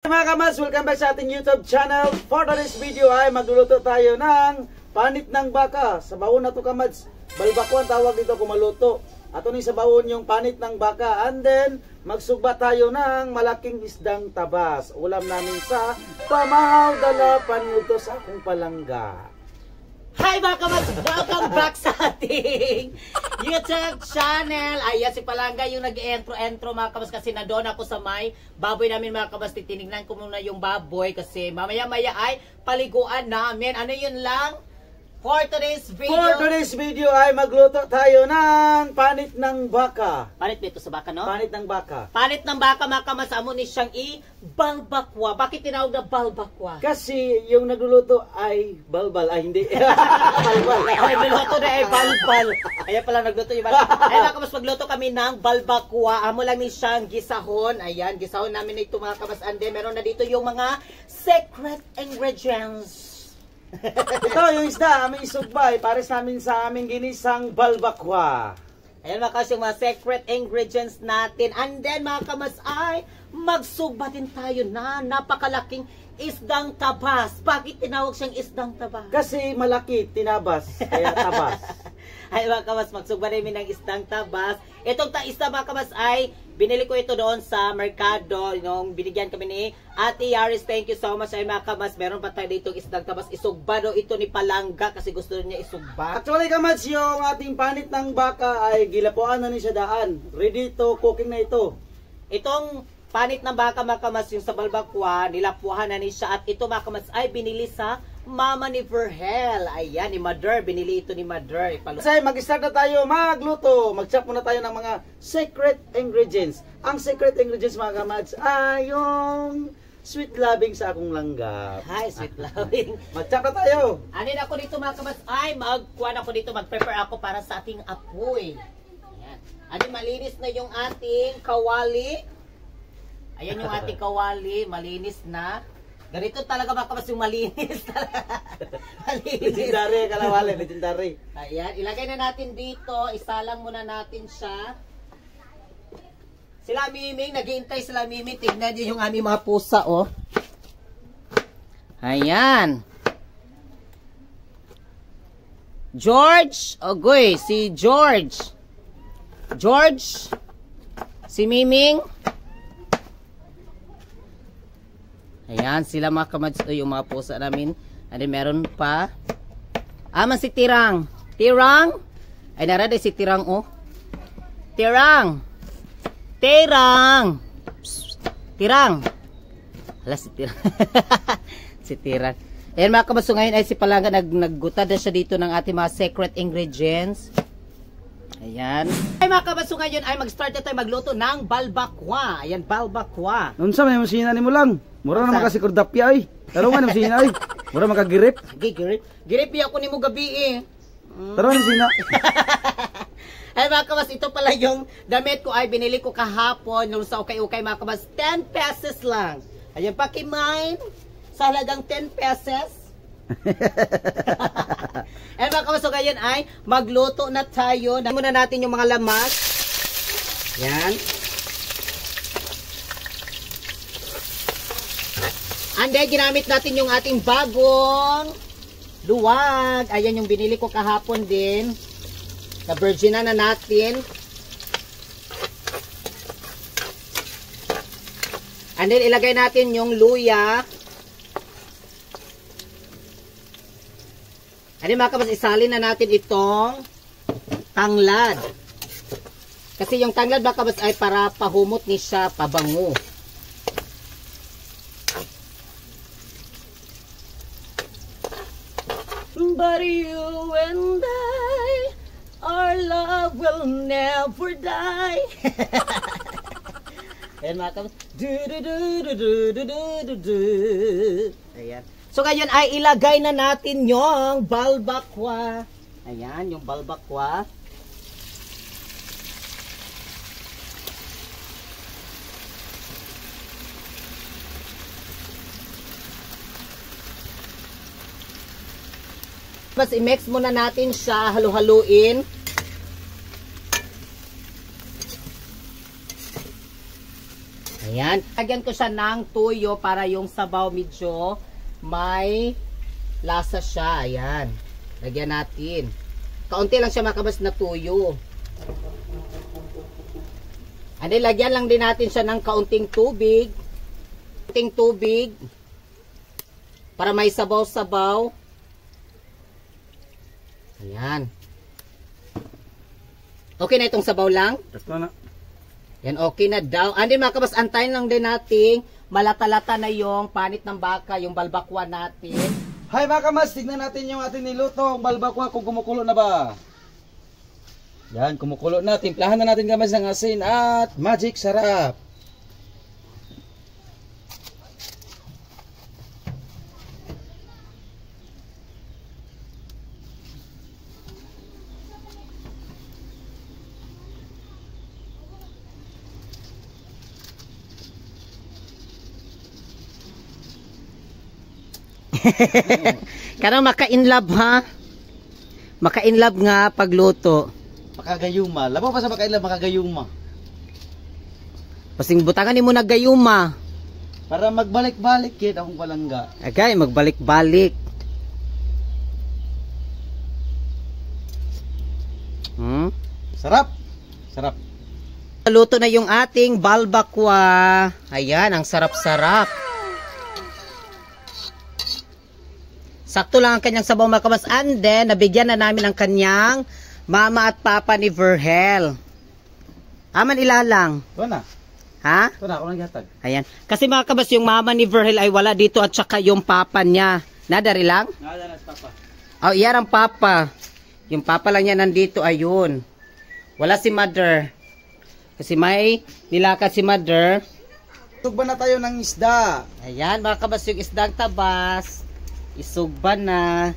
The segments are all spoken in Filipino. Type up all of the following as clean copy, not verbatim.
Mga kamas, welcome back sa ating YouTube channel. For today's video ay magluluto tayo ng panit ng baka. Sa bawon na to kamads, balbako ang tawag dito kung maluto. Ato ni sa bawon yung panit ng baka. And then, magsugba tayo ng malaking isdang tabas. Ulam namin sa Pamahaw Dalapan ito sa akong palangga. Hi mga kamas! Welcome back sa ating YouTube channel. Ayan, si Palangga yung nag-entro mga kamas kasi na doon ako sa may baboy namin mga kamas. Titinignan ko muna yung baboy kasi mamaya-maya ay paliguan namin. Ano yun lang? For today's video Ay magluto tayo ng panit ng baka. Panit dito sa baka, no? Panit ng baka. Panit ng baka mga kamas, amo ni siyang i-balbakwa. Bakit tinawag na balbakwa? Kasi yung nagluluto ay balbal. Ay hindi. Balbal. Ay, nagluto na ay balbal. Ayan pala nagluto yung balbal. Ayan mga kamas, magluto kami ng balbakwa. Amo lang ni siyang gisahon. Ayan, gisahon namin ito mga kamas. And then, meron na dito yung mga secret ingredients. Ito yung isda, aming isugbay. Pares namin sa aming ginisang balbakwa. Ayan mga kamas, yung mga secret ingredients natin. And then mga kamas ay magsugba din tayo na napakalaking isdang tabas. Bakit tinawag siyang isdang tabas? Kasi malaki, tinabas. Kaya tabas. Ay mga kamas, magsugba rin ng isdang tabas. Itong isda mga kamas ay binili ko ito doon sa merkado. Nung binigyan kami ni Ate Yaris, thank you so much. Ay mga kamas, meron pa tayo dito isdang tabas. Isugba daw ito ni Palangga kasi gusto niya isugba. Actually kamats, yung ating panit ng baka ay gilapuan na ni siya daan. Ready to cooking na ito. Itong panit ng baka mga kamas, yung sa balbakwa, nilapuhan na ni siya. At ito mga kamas ay binili sa Mama ni Verhel. Ayan, ni Mother. Binili ito ni Mother. Kasi mag-start na tayo magluto. Mag-chop muna tayo ng mga secret ingredients. Ang secret ingredients mga kamads ay yung sweet loving sa akong langgam. Hi, sweet loving. Mag-chop na tayo. Anin ako dito mga kamads ay magkuhan ako dito. Mag-prepare ako para sa ating apoy. Ayan. Anin, malinis na yung ating kawali. Ayan yung ating kawali. Malinis na. Ganito talaga mga kamas yung malinis. Malinis. Legendary kalawali, legendary. Ayan, ilagay na natin dito. Isalang muna natin siya. Sila Miming, naghihintay sila Miming. Tignan niyo yung aming mga pusa, oh. Ayan. George, ogoy, si George. George, si Miming. Ayan, sila mga kamads, yung mga pusa namin. And then meron pa. Man si Tirang. Tirang. Ay, narada si Tirang, oh. Tirang. Tirang. Psst. Tirang. Hala, si Tirang. Si Tirang. Ayan mga kamads, so ngayon ay si Palangga, naggutad na siya dito ng ating mga secret ingredients. Ayan. Ay mga kamads, so ngayon ay mag-start na tayo magluto ng balbakwa. Ayan, balbakwa. Unsa may masina nimo lang? Mura na makasikur dapya ay. Tarungan na masina ay. Mura makagirip. Girip. Girip ako ni mo gabi eh. Tarungan na masina. Ay mga kamas, ito pala yung damit ko ay binili ko kahapon nung sa ukay-ukay mga kamas. 10 pesos lang. Ayan, pakimine sa halagang 10 pesos. Ay mga kamas, so ngayon ay magluto na tayo. Muna natin yung mga lamas. Yan. And then, ginamit natin yung ating bagong luwag. Ayan yung binili ko kahapon din. Na-virgin na natin. And then, ilagay natin yung luya. And then, mga kamas, isalin na natin itong tanglad. Kasi yung tanglad, mga kamas, ay para pahumot ni siya, pabango. But you and I, our love will never die. Ayan mga kamas. Ayan. So ngayon ay ilagay na natin yung balbakwa. Ayan, yung balbakwa. Tapos i-mix muna natin siya, halu-haluin. Ayan. Lagyan ko siya ng tuyo para yung sabaw medyo may lasa siya. Ayan. Lagyan natin. Kaunti lang siya makabas na tuyo. And then, lagyan lang din natin siya ng kaunting tubig. Kaunting tubig. Para may sabaw-sabaw. Ayan. Okay na itong sabaw lang? Ito na. Yan, okay na daw. And then, mga kabas, antayin lang din natin. Malata-lata na yung panit ng baka, yung balbakwa natin. Hi mga kamas, tignan natin yung ating nilutong balbakwa kung kumukulo na ba. Yan, kumukulo na. Timplahan na natin kamas ng asin at magic sarap. Karang maka-inlove ha. Maka-inlove nga pagluto. Makagayuma. Labaw pa sa makainlove, makagayuma. Pasing butangan ni mo naggayuma. Para magbalik-balik kit akong palangga. Agay, magbalik-balik. Sarap. Sarap. Luto na yung ating balbakwa. Ayan, ang sarap-sarap. Sakto lang ang kanyang sabaw mga kabas. And then, nabigyan na namin ang kanyang mama at papa ni Virgel. Aman ilalang. Ito na. Ha? Ito na, ako naghatag. Ayan. Kasi mga kabas, yung mama ni Virgel ay wala dito at saka yung papa niya. Nadari lang? Nada na papa. Oh, iyan ang papa. Yung papa lang niya nandito, ayun. Wala si mother. Kasi may nilakad si mother. Tugba na tayo ng isda. Ayan, mga kabas, yung isdang tabas. Isugba na.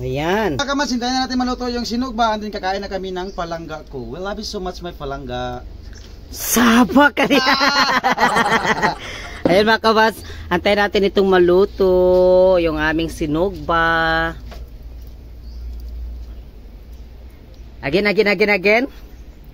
Ayan. Mga kamas, hintayin na natin maluto yung sinugba. And then kakain na kami ng palangga ko. We love you so much, my palangga. Saba ka niya. Ayan mga kabas, antayin natin itong maluto. Yung aming sinugba. Again.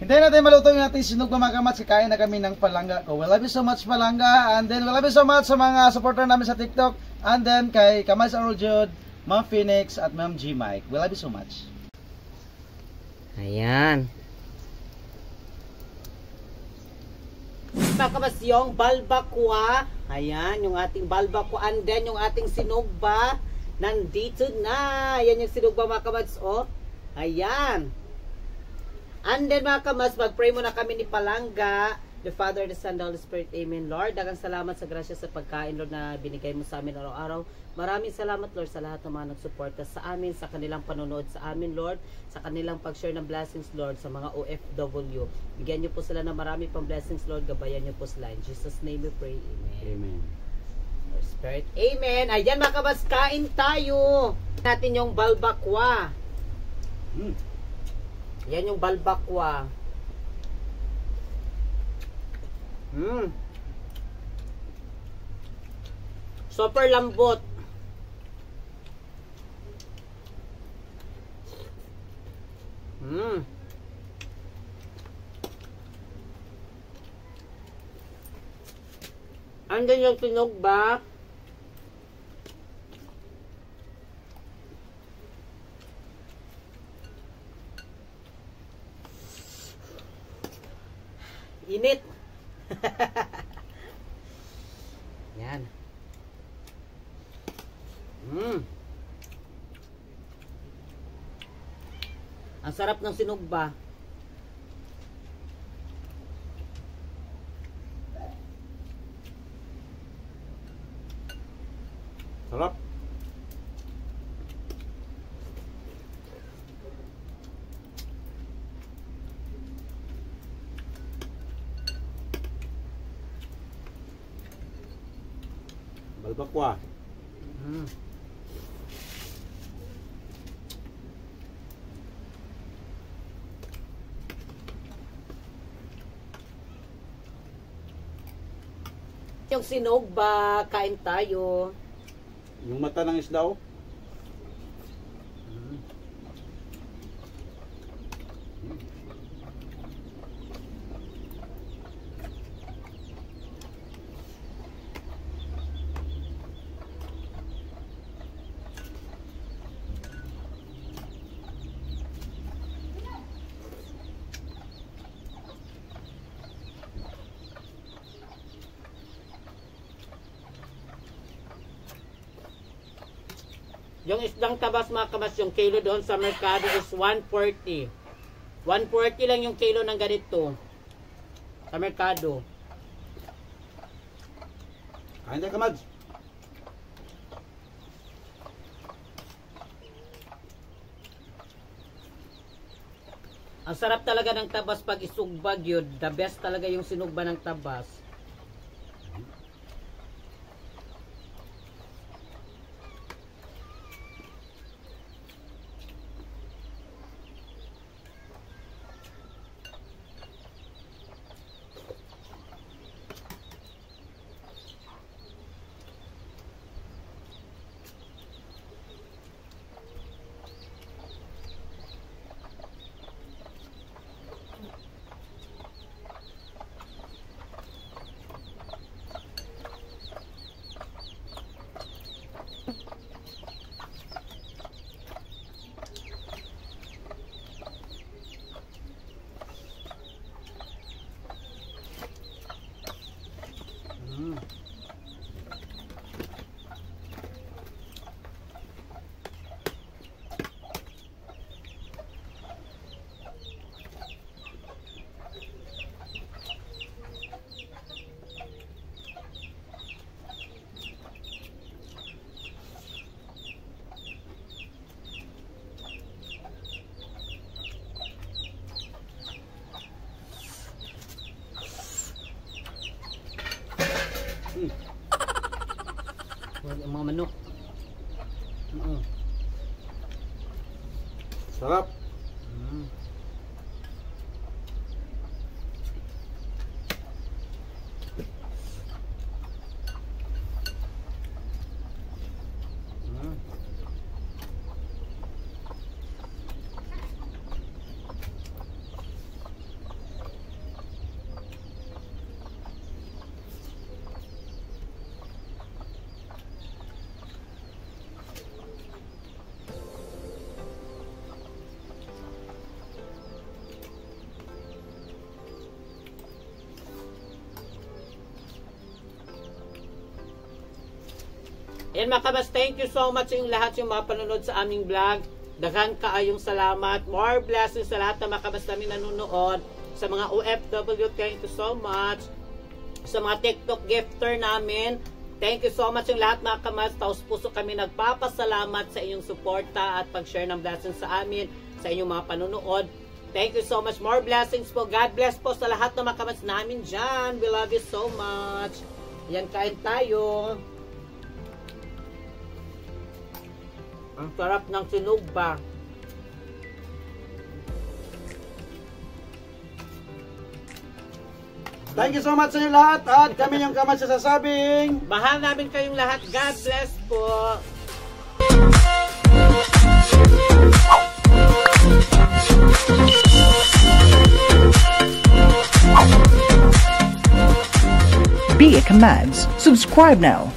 Hintayin natin maluto yung ating sinugba mga kamas. Kakain na kami ng palangga ko. We love you so much, palangga. And then we love you so much sa mga supporter namin sa TikTok. And then kay Kamas Arujud, Ma'am Phoenix at Ma'am G Mike. We love you so much. Ayan. Mga kabas, yung balbakwa. Ayan, yung ating balbakwa. And then, yung ating sinugba. Nandito na. Ayan yung sinugba mga kabas. Oh. Ayan. And then mga kabas, mag-pray muna kami ni Palangga. The Father, the Son, the Holy Spirit. Amen. Lord, dagang salamat sa grasya sa pagkain, Lord, na binigay mo sa amin araw-araw. Maraming salamat, Lord, sa lahat ng mga nagsuporta sa amin, sa kanilang panonood sa amin, Lord, sa kanilang pag-share ng blessings, Lord, sa mga OFW. Bigyan niyo po sila ng marami pang blessings, Lord. Gabayan niyo po sila. In Jesus' name we pray. Amen. Amen. Lord Spirit. Amen. Ayan mga kabas, kain tayo. Natin yung balbakwa. Yan yung balbakwa. Super lambot. Andun yung sinugba. Init. Yan. Ang sarap ng sinugba. Sarap. Balbakwa. Yung sinugba, kain tayo. Yung mata ng isda, oh. Yung isdang tabas mga kamas, yung kilo doon sa merkado is 140. 140 lang yung kilo ng ganito sa merkado. Kain tayo kamads. Ang sarap talaga ng tabas pag isugbag yun. The best talaga yung sinugba ng tabas. Yung mga manok. Sarap. Yan mga kabas, thank you so much yung lahat yung mga panonood sa aming vlog. Daghan kaayong salamat. More blessings sa lahat ng mga kabas namin nanonood. Sa mga OFW, thank you so much. Sa mga TikTok gifter namin, thank you so much yung lahat mga kabas. Taos puso kami nagpapasalamat sa inyong suporta at pag-share ng blessings sa amin, sa inyong mga panonood. Thank you so much. More blessings po. God bless po sa lahat ng mga kabas namin dyan. We love you so much. Yan, kain tayo. Ang sarap ng sinugba. Thank you so much sa inyo lahat at kami yung kamads sa sasabing Mahal namin kayong lahat. God bless po. Be a Kamads. Subscribe now.